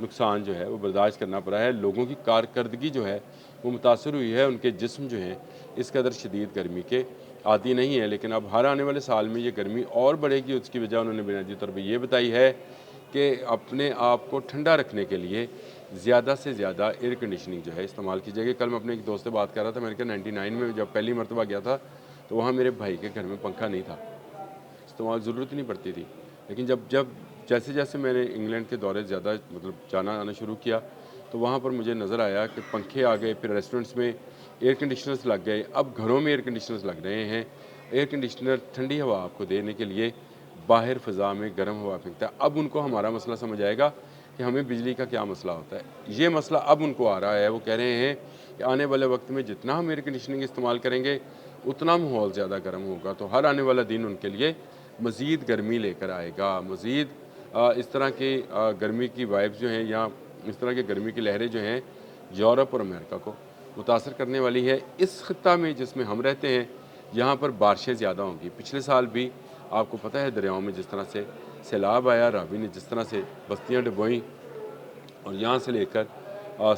نقصان جو ہے وہ برداشت کرنا پڑا ہے، لوگوں کی کارکردگی جو ہے وہ متاثر ہوئی ہے، ان کے جسم جو ہیں اس قدر شدید گرمی کے عادی نہیں ہے، لیکن اب ہر آنے والے سال میں یہ گرمی اور بڑھے گی۔ اس کی وجہ انہوں نے بنیادی طور پہ یہ بتائی ہے کہ اپنے آپ کو ٹھنڈا رکھنے کے لیے زیادہ سے زیادہ ایئر کنڈیشننگ جو ہے استعمال کی جائے گی۔ کل میں اپنے ایک دوست سے بات کر رہا تھا، میں نے کہا 99 میں جب پہلی مرتبہ گیا تھا تو وہاں میرے بھائی کے گھر میں پنکھا نہیں تھا، استعمال ضرورت نہیں پڑتی تھی، لیکن جب جیسے جیسے میں نے انگلینڈ کے دورے زیادہ جانا آنا شروع کیا تو وہاں پر مجھے نظر آیا کہ پنکھے آ گئے، پھر ریسٹورنٹس میں ایئر کنڈیشنرز لگ گئے، اب گھروں میں ایئر کنڈیشنرز لگ رہے ہیں۔ ایئر کنڈیشنر ٹھنڈی ہوا آپ کو دینے کے لیے باہر فضا میں گرم ہوا پھینکتا ہے۔ اب ان کو ہمارا مسئلہ سمجھ آئے گا کہ ہمیں بجلی کا کیا مسئلہ ہوتا ہے، یہ مسئلہ اب ان کو آ رہا ہے۔ وہ کہہ رہے ہیں کہ آنے والے وقت میں جتنا ہم ایئر کنڈیشننگ استعمال کریں گے اتنا ماحول زیادہ گرم ہوگا، تو ہر آنے والا دن ان کے لیے مزید گرمی لے کر آئے گا، مزید اس طرح کی گرمی کی وائبز جو ہیں یا اس طرح کی گرمی کی لہریں جو ہیں یورپ اور امریکہ کو متاثر کرنے والی ہے۔ اس خطہ میں جس میں ہم رہتے ہیں یہاں پر بارشیں زیادہ ہوں گی۔ پچھلے سال بھی آپ کو پتہ ہے دریاؤں میں جس طرح سے سیلاب آیا، راوی نے جس طرح سے بستیاں ڈبوئیں، اور یہاں سے لے کر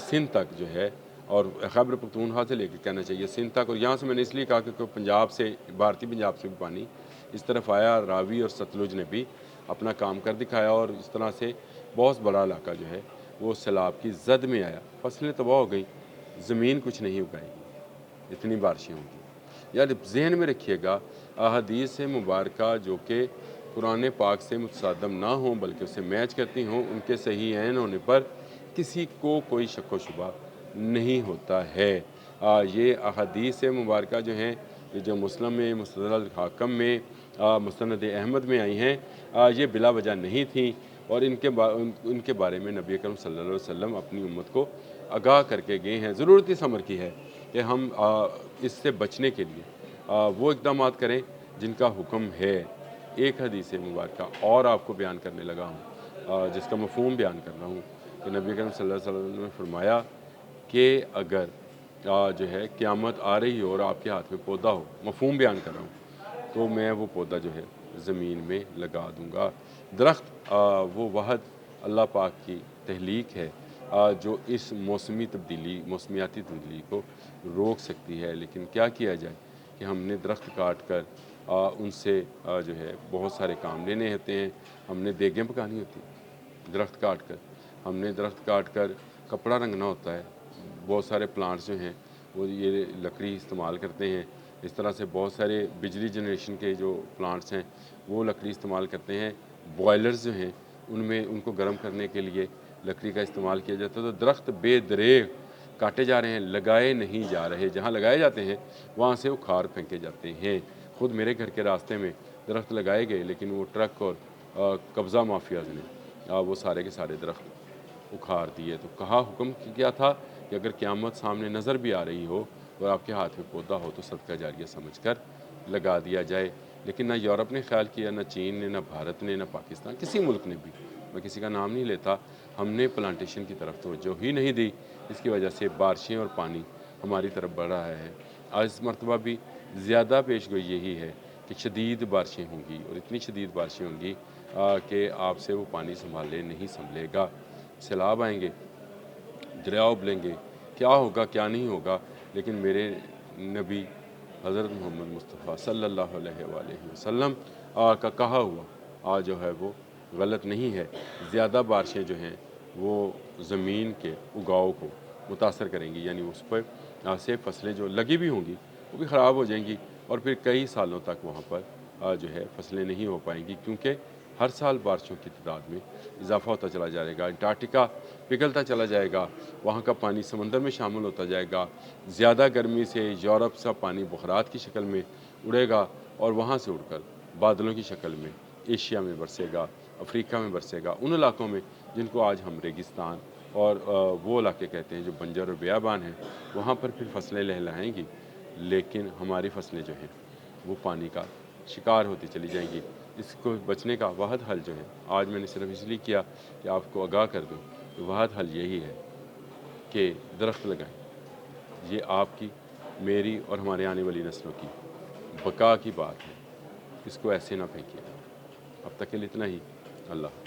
سندھ تک جو ہے، اور خیبر پختونخوا سے لے کے کہنا چاہیے سندھ تک، اور یہاں سے میں نے اس لیے کہا کہ پنجاب سے، بھارتی پنجاب سے بھی پانی اس طرف آیا، راوی اور ستلج نے بھی اپنا کام کر دکھایا، اور اس طرح سے بہت بڑا علاقہ جو ہے وہ سیلاب کی زد میں آیا، فصلیں تباہ ہو گئیں، زمین کچھ نہیں اگائے گی، اتنی بارشیں ہوں گی۔ یار ذہن میں رکھیے گا، احادیث مبارکہ جو کہ قرآن پاک سے متصادم نہ ہوں بلکہ اسے میچ کرتی ہوں، ان کے صحیح عین ہونے پر کسی کو کوئی شک و شبہ نہیں ہوتا ہے۔ یہ احادیث مبارکہ جو ہیں، یہ جو مسلم میں، مستدرک الحاکم میں، مسند احمد میں آئی ہیں، یہ بلا وجہ نہیں تھیں، اور ان کے بارے میں نبی اکرم صلی اللہ علیہ وسلم اپنی امت کو آگاہ کر کے گئے ہیں۔ ضرورت اس امر کی ہے کہ ہم اس سے بچنے کے لیے وہ اقدامات کریں جن کا حکم ہے۔ ایک حدیث مبارکہ اور آپ کو بیان کرنے لگا ہوں، جس کا مفہوم بیان کر رہا ہوں، کہ نبی اکرم صلی اللہ علیہ وسلم نے فرمایا کہ اگر جو ہے قیامت آ رہی ہو اور آپ کے ہاتھ میں پودا ہو، مفہوم بیان کر رہا ہوں، تو میں وہ پودا جو ہے زمین میں لگا دوں گا۔ درخت وہ واحد اللہ پاک کی تخلیق ہے جو اس موسمیاتی تبدیلی کو روک سکتی ہے، لیکن کیا کیا جائے کہ ہم نے درخت کاٹ کر ان سے جو ہے بہت سارے کام لینے ہوتے ہیں۔ ہم نے دیگیں پکانی ہوتی ہیں درخت کاٹ کر، ہم نے درخت کاٹ کر کپڑا رنگنا ہوتا ہے، بہت سارے پلانٹس جو ہیں وہ یہ لکڑی استعمال کرتے ہیں۔ اس طرح سے بہت سارے بجلی جنریشن کے جو پلانٹس ہیں وہ لکڑی استعمال کرتے ہیں، بوائلرز جو ہیں ان کو گرم کرنے کے لیے لکڑی کا استعمال کیا جاتا ہے۔ تو درخت بے دریغ کاٹے جا رہے ہیں، لگائے نہیں جا رہے، جہاں لگائے جاتے ہیں وہاں سے اکھاڑ پھینکے جاتے ہیں۔ خود میرے گھر کے راستے میں درخت لگائے گئے، لیکن وہ ٹرک اور قبضہ مافیاز نے وہ سارے کے سارے درخت اکھاڑ دیے۔ تو کہا حکم کیا تھا کہ اگر قیامت سامنے نظر بھی آ رہی ہو اور آپ کے ہاتھ میں پودا ہو تو صدقہ جاریہ سمجھ کر لگا دیا جائے، لیکن نہ یورپ نے خیال کیا، نہ چین نے، نہ بھارت نے، نہ پاکستان، کسی ملک نے بھی، میں کسی کا نام نہیں لیتا، ہم نے پلانٹیشن کی طرف توجہ ہی نہیں دی۔ اس کی وجہ سے بارشیں اور پانی ہماری طرف بڑھ رہا ہے۔ آج اس مرتبہ بھی زیادہ پیش گوئی یہی ہے کہ شدید بارشیں ہوں گی، اور اتنی شدید بارشیں ہوں گی کہ آپ سے وہ پانی نہیں سنبھلے گا، سیلاب آئیں گے، دریا ابلیں گے، کیا ہوگا کیا نہیں ہوگا، لیکن میرے نبی حضرت محمد مصطفیٰ صلی اللہ علیہ وآلہ وسلم کا کہا ہوا جو ہے وہ غلط نہیں ہے۔ زیادہ بارشیں جو ہیں وہ زمین کے اگاؤ کو متاثر کریں گی، یعنی اس پر سے فصلیں جو لگی بھی ہوں گی وہ بھی خراب ہو جائیں گی، اور پھر کئی سالوں تک وہاں پر جو ہے فصلیں نہیں ہو پائیں گی، کیونکہ ہر سال بارشوں کی تعداد میں اضافہ ہوتا چلا جائے گا، انٹارکٹیکا پگھلتا چلا جائے گا، وہاں کا پانی سمندر میں شامل ہوتا جائے گا، زیادہ گرمی سے یورپ سے پانی بخارات کی شکل میں اڑے گا، اور وہاں سے اڑ کر بادلوں کی شکل میں ایشیا میں برسے گا، افریقہ میں برسے گا، ان علاقوں میں جن کو آج ہم ریگستان اور وہ علاقے کہتے ہیں جو بنجر اور بیابان ہیں، وہاں پر پھر فصلیں لہلائیں گی، لیکن ہماری فصلیں جو ہیں وہ پانی کا شکار ہوتی چلی جائیں گی۔ اس کو بچنے کا واحد حل جو ہے، آج میں نے صرف اس لیے کیا کہ آپ کو آگاہ کر دوں، کہ واحد حل یہی ہے کہ درخت لگائیں۔ یہ آپ کی، میری اور ہمارے آنے والی نسلوں کی بقا کی بات ہے، اس کو ایسے نہ پھینکیے گا۔ اب تک کے لیے اتنا ہی، اللہ حافظ۔